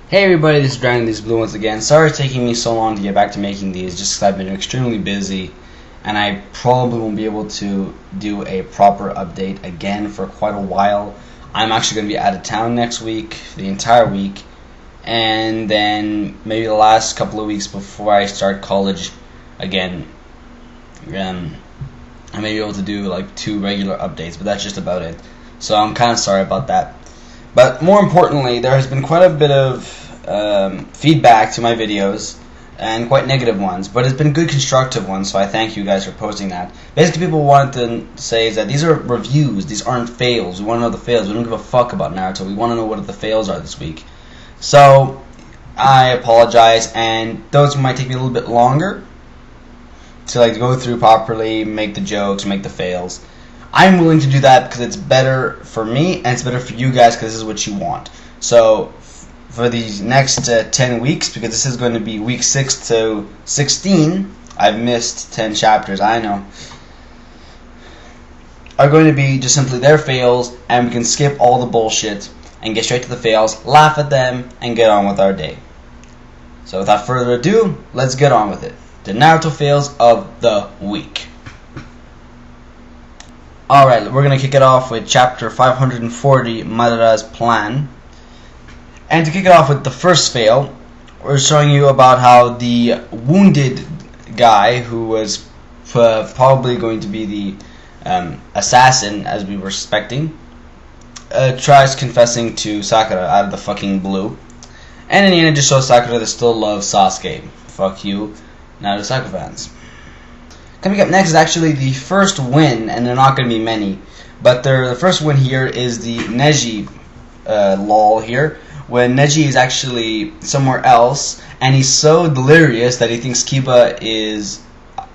Hey everybody, this is Dragon These Blue once again. Sorry it's taking me so long to get back to making these, just because I've been extremely busy and I probably won't be able to do a proper update again for quite a while. I'm actually going to be out of town next week, the entire week, and then maybe the last couple of weeks before I start college again. I may be able to do like 2 regular updates, but that's just about it. So I'm kind of sorry about that. But more importantly, there has been quite a bit of feedback to my videos, and quite negative ones, but it's been good constructive ones, so I thank you guys for posting that. Basically, people wanted to say that these are reviews, these aren't fails. We want to know the fails. We don't give a fuck about Naruto. We want to know what the fails are this week. So I apologize, and those might take me a little bit longer to go through properly, make the jokes, make the fails. I'm willing to do that because it's better for me and it's better for you guys because this is what you want. So for these next 10 weeks, because this is going to be week 6 to 16, I've missed 10 chapters, I know, are going to be just simply their fails, and we can skip all the bullshit and get straight to the fails, laugh at them, and get on with our day. So without further ado, let's get on with it. The Naruto fails of the week. Alright, we're going to kick it off with chapter 540, Madara's plan. And to kick it off with the first fail, we're showing you about how the wounded guy, who was probably going to be the assassin, as we were expecting, tries confessing to Sakura out of the fucking blue. And in the end, it just shows Sakura that still loves Sasuke. Fuck you, Naruto Sakura fans. Coming up next is actually the first win, and they're not going to be many, but the first win here is the Neji lol here, when Neji is actually somewhere else, and he's so delirious that he thinks Kiba is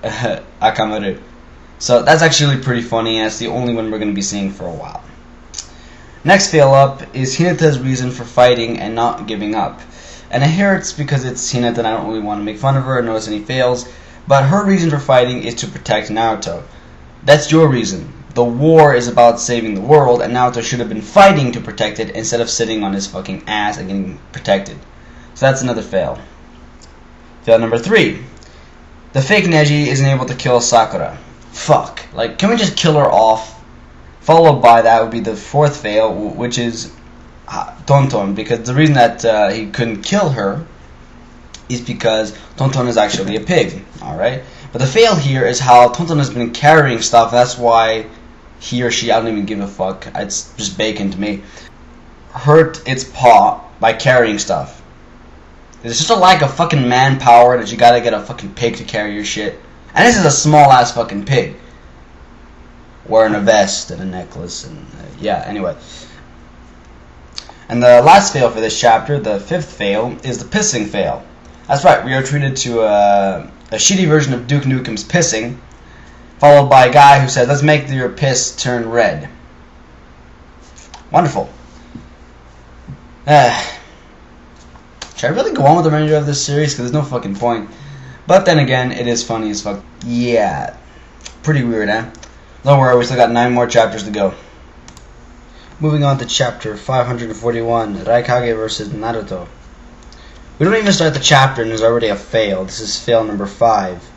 Akamaru. So that's actually pretty funny, and it's the only one we're going to be seeing for a while. Next fail up is Hinata's reason for fighting and not giving up. And here it's because it's Hinata and I don't really want to make fun of her and notice any fails, but her reason for fighting is to protect Naruto. That's your reason. The war is about saving the world, and Naruto should have been fighting to protect it instead of sitting on his fucking ass and getting protected. So that's another fail. Fail number 3. The fake Neji isn't able to kill Sakura. Fuck. Can we just kill her off? Followed by that would be the 4th fail, which is Tonton, because the reason that he couldn't kill her is because Tonton is actually a pig. Alright? But the fail here is how Tonton has been carrying stuff. That's why he or she, I don't even give a fuck, it's just bacon to me, hurt its paw by carrying stuff. It's just a lack of fucking manpower that you gotta get a fucking pig to carry your shit. And this is a small ass fucking pig wearing a vest and a necklace and yeah, anyway. And the last fail for this chapter, the 5th fail, is the pissing fail. That's right, we are treated to a shitty version of Duke Nukem's pissing, followed by a guy who says, let's make your piss turn red. Wonderful. Should I really go on with the remainder of this series? Because there's no fucking point. But then again, it is funny as fuck. Yeah. Pretty weird, eh? Don't worry, we still got 9 more chapters to go. Moving on to chapter 541, Raikage versus Naruto. We don't even start the chapter and there's already a fail. This is fail number 5.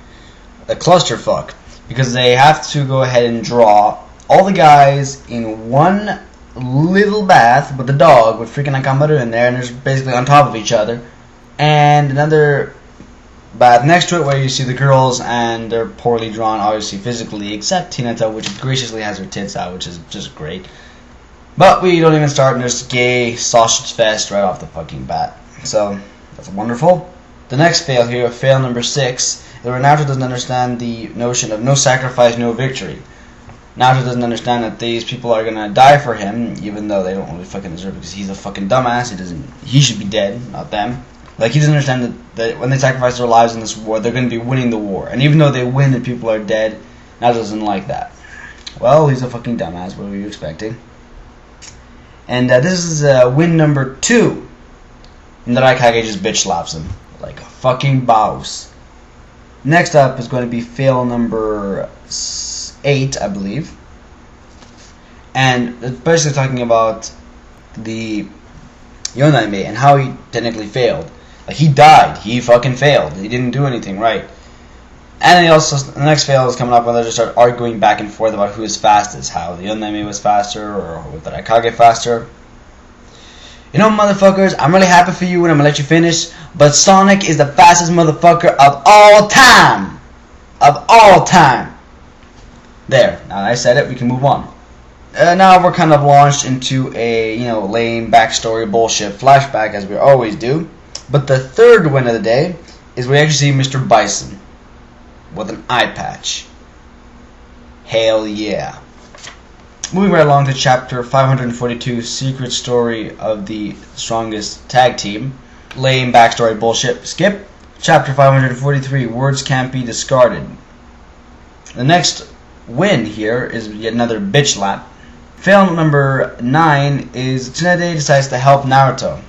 A clusterfuck. Because they have to go ahead and draw all the guys in one little bath with the dog with freaking Akamaru in there, and they're basically on top of each other. And another bath next to it where you see the girls, and they're poorly drawn, obviously physically, except Hinata, which graciously has her tits out, which is just great. But we don't even start, and there's gay sausage fest right off the fucking bat. So that's wonderful. The next fail here, fail number 6, is where Naruto doesn't understand the notion of no sacrifice, no victory. Naruto doesn't understand that these people are gonna die for him, even though they don't really fucking deserve it, because he's a fucking dumbass. He should be dead, not them. He doesn't understand that when they sacrifice their lives in this war, they're gonna be winning the war. And even though they win and people are dead, Naruto doesn't like that. Well, he's a fucking dumbass. What were you expecting? And this is win number 2. And the Raikage just bitch slaps him like a fucking boss. Next up is going to be fail number 8, I believe. And it's basically talking about the Yoname, and how he technically failed. Like, he died. He fucking failed. He didn't do anything right. And he also, the next fail is coming up when they just start arguing back and forth about who is fastest. How the Yoname was faster, or with the Raikage faster. You know, motherfuckers, I'm really happy for you and I'm gonna let you finish, but Sonic is the fastest motherfucker of all time! Of all time! There. Now that I said it, we can move on. Now we're kind of launched into a, lame backstory bullshit flashback as we always do. But the third win of the day is we actually see Mr. Bison with an eye patch. Hell yeah. Moving right along to chapter 542, Secret Story of the Strongest Tag Team. Lame backstory bullshit. Skip. Chapter 543, Words Can't Be Discarded. The next win here is yet another bitch lap. Fail number 9 is Tsunade decides to help Naruto.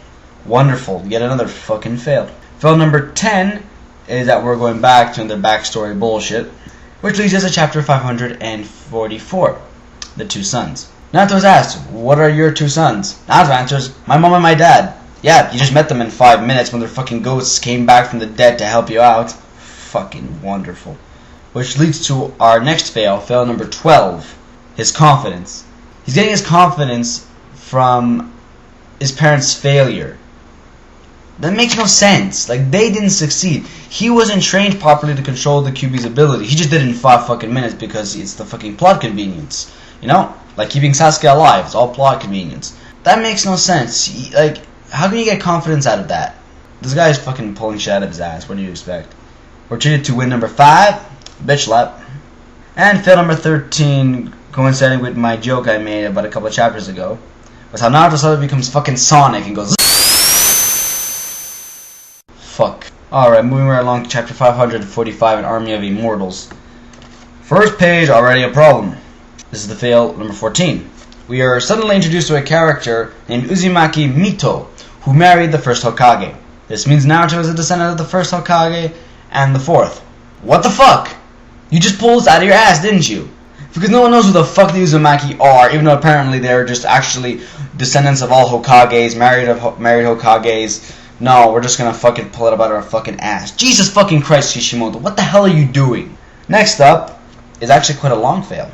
Wonderful. Yet another fucking fail. Fail number 10 is that we're going back to another backstory bullshit. Which leads us to chapter 544. The two sons. Naruto is asked, what are your two sons? Naruto answers, my mom and my dad. Yeah, you just met them in 5 minutes when their fucking ghosts came back from the dead to help you out. Fucking wonderful. Which leads to our next fail, fail number 12. His confidence. He's getting his confidence from his parents' failure. That makes no sense. Like, they didn't succeed. He wasn't trained properly to control the QB's ability. He just did it in 5 fucking minutes because it's the fucking plot convenience. You know? Like keeping Sasuke alive. It's all plot convenience. That makes no sense. Like, how can you get confidence out of that? This guy is fucking pulling shit out of his ass. What do you expect? We're treated to win number 5. Bitch lap. And fail number 13, coinciding with my joke I made about a couple of chapters ago, was how Naruto suddenly becomes fucking Sonic and goes fuck. Alright, moving right along to chapter 545, An Army of Immortals. First page, already a problem. This is the fail number 14. We are suddenly introduced to a character named Uzumaki Mito, who married the first Hokage. This means Naruto is a descendant of the first Hokage and the fourth. What the fuck? You just pulled this out of your ass, didn't you? Because no one knows who the fuck the Uzumaki are, even though apparently they're just actually descendants of all Hokages, married Hokages. No, we're just gonna fucking pull it up out of our fucking ass. Jesus fucking Christ, Kishimoto, what the hell are you doing? Next up is actually quite a long fail.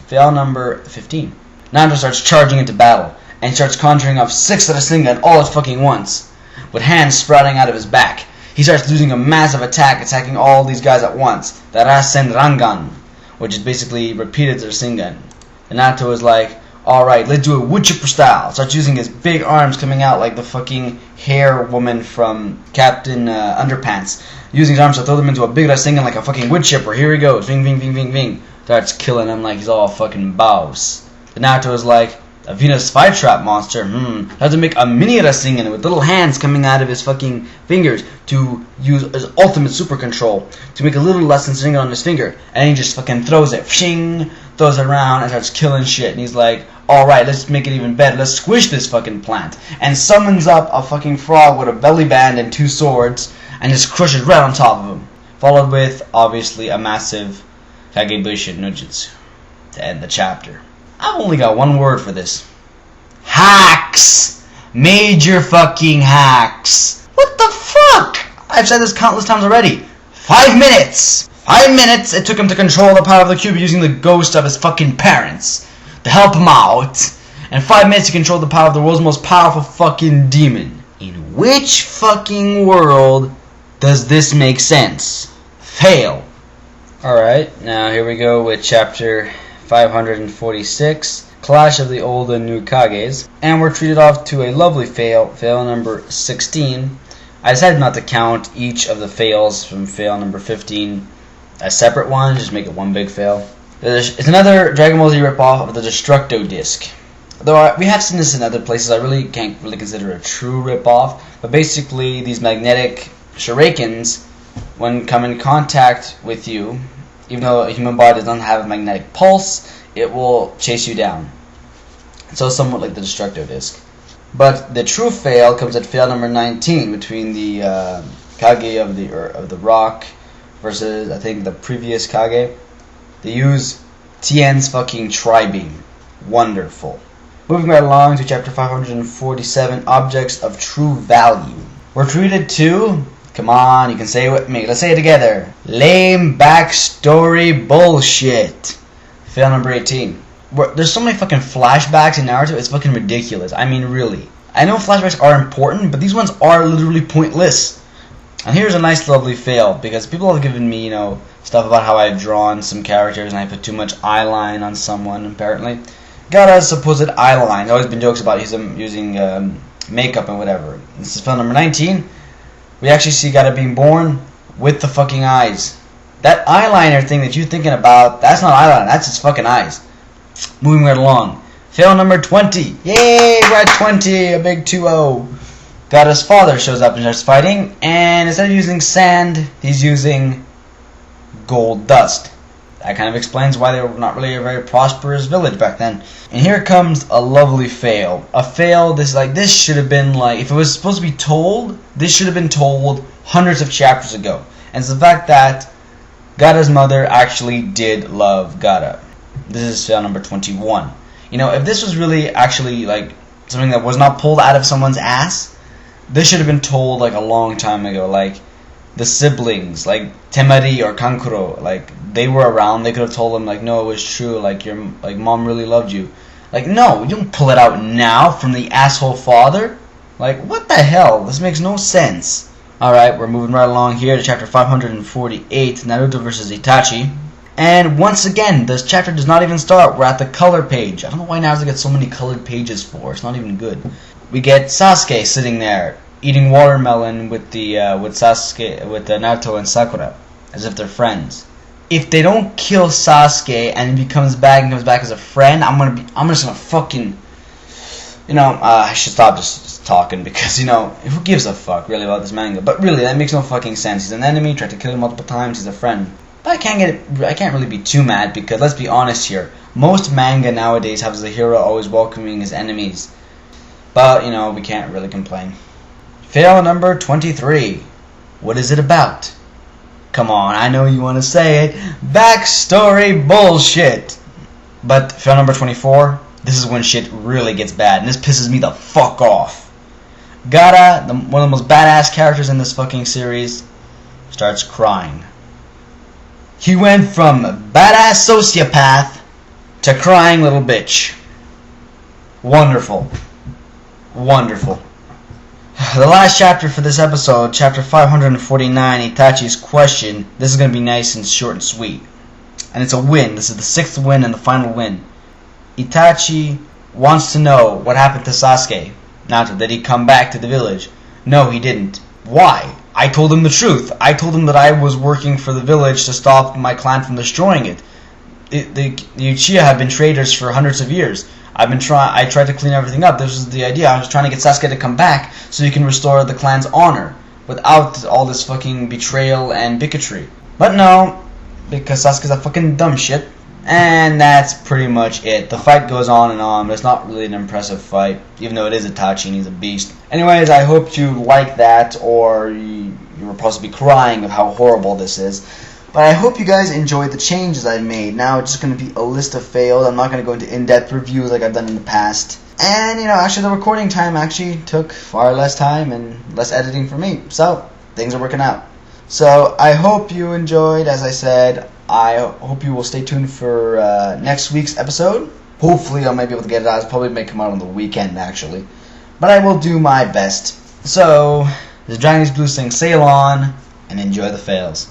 Fail number 15. Naruto starts charging into battle, and starts conjuring up 6 Rasengan all at fucking once, with hands sprouting out of his back. He starts losing a massive attack, attacking all these guys at once. The Rasengan, which is basically repeated Rasengan. And Naruto is like, alright, let's do it wood chipper style. Starts using his big arms coming out like the fucking hair woman from Captain Underpants. Using his arms to throw them into a big Rasengan like a fucking wood chipper. Here he goes. Ving, ving, ving, ving, ving. Starts killing him like he's all fucking boss. And Naruto is like, a Venus flytrap monster, has to make a mini Rasengan with little hands coming out of his fucking fingers to use his ultimate super control to make a little less Rasengan on his finger. And he just fucking throws it, throws it around and starts killing shit. And he's like, alright, let's make it even better. Let's squish this fucking plant. And summons up a fucking frog with a belly band and 2 swords and just crushes right on top of him. Followed with, obviously, a massive Kagebushi no Jutsu to end the chapter. I've only got one word for this. Hacks! Major fucking hacks! What the fuck? I've said this countless times already. 5 minutes! 5 minutes it took him to control the power of the cube using the ghost of his fucking parents to help him out. And 5 minutes to control the power of the world's most powerful fucking demon. In which fucking world does this make sense? Fail. Alright, now here we go with chapter 546, Clash of the Old and New Kages, and we're treated off to a lovely fail number 16. I decided not to count each of the fails from fail number 15 as separate ones, just make it one big fail. It's another Dragon Ball Z ripoff of the Destructo disc. Though we have seen this in other places, I really can't consider it a true ripoff, but basically these magnetic shurikens, when come in contact with you, even though a human body doesn't have a magnetic pulse, it will chase you down. So somewhat like the Destructo disc. But the true fail comes at fail number 19 between the Kage of the Rock versus I think the previous Kage. They use Tien's fucking Tri-Beam. Wonderful. Moving right along to chapter 547, Objects of True Value. We're treated to, come on, you can say it with me, let's say it together, lame backstory bullshit. Fail number 18. There's so many fucking flashbacks in Naruto, it's fucking ridiculous. I mean, really. I know flashbacks are important, but these ones are literally pointless. And here's a nice lovely fail, because people have given me, stuff about how I've drawn some characters and I put too much eyeline on someone, apparently. Gaara's supposed eyeline. There's always been jokes about him using makeup and whatever. This is film number 19. We actually see Gaara being born with the fucking eyes. That eyeliner thing that you're thinking about, that's not eyeliner, that's his fucking eyes. Moving right along. Fail number 20. Yay, we're at 20, a big 2-0. Gaara's father shows up and starts fighting, and instead of using sand, he's using gold dust. That kind of explains why they were not really a very prosperous village back then. And here comes a lovely fail. A fail, this should have been if it was supposed to be told, this should have been told hundreds of chapters ago. And it's the fact that Gaara's mother actually did love Gaara. This is fail number 21. If this was really actually something that was not pulled out of someone's ass, this should have been told a long time ago. The siblings, Temari or Kankuro, they were around, they could have told them, no, it was true, your mom really loved you. No, you don't pull it out now from the asshole father. What the hell? This makes no sense. Alright, we're moving right along here to chapter 548, Naruto versus Itachi. And once again, this chapter does not even start. We're at the color page. I don't know why Naruto gets so many colored pages for. It's not even good. We get Sasuke sitting there, eating watermelon with Naruto and Sakura, as if they're friends. If they don't kill Sasuke and he comes back as a friend, I'm just gonna fucking, I should stop just talking because who gives a fuck really about this manga? But really, that makes no fucking sense. He's an enemy, tried to kill him multiple times. He's a friend. But I can't really be too mad because let's be honest here. Most manga nowadays have the hero always welcoming his enemies. But we can't really complain. Fail number 23. What is it about? Come on, I know you want to say it. Backstory bullshit. But fail number 24. This is when shit really gets bad, and this pisses me the fuck off. Gaara, one of the most badass characters in this fucking series, starts crying. He went from badass sociopath to crying little bitch. Wonderful. Wonderful. The last chapter for this episode, chapter 549, Itachi's question. This is going to be nice and short and sweet. And it's a win. This is the 6th win and the final win. Itachi wants to know what happened to Sasuke. Naruto, did he come back to the village? No, he didn't. Why? I told him the truth. I told him that I was working for the village to stop my clan from destroying it. The Uchiha have been traitors for hundreds of years. I tried to clean everything up. This was the idea. I was trying to get Sasuke to come back so he can restore the clan's honor without all this fucking betrayal and bigotry. But no, because Sasuke's a fucking dumb shit. And that's pretty much it. The fight goes on and on, but it's not really an impressive fight, even though it is Itachi and he's a beast. Anyways, I hope you like that, or you were possibly crying of how horrible this is. But I hope you guys enjoyed the changes I made. Now it's just going to be a list of fails. I'm not going to go into in-depth reviews like I've done in the past. And, actually the recording time actually took far less time and less editing for me. So, things are working out. So, I hope you enjoyed, as I said. I hope you will stay tuned for next week's episode. Hopefully I might be able to get it out. It probably may come out on the weekend, actually. But I will do my best. So, the Dragon's Blue saying sail on and enjoy the fails.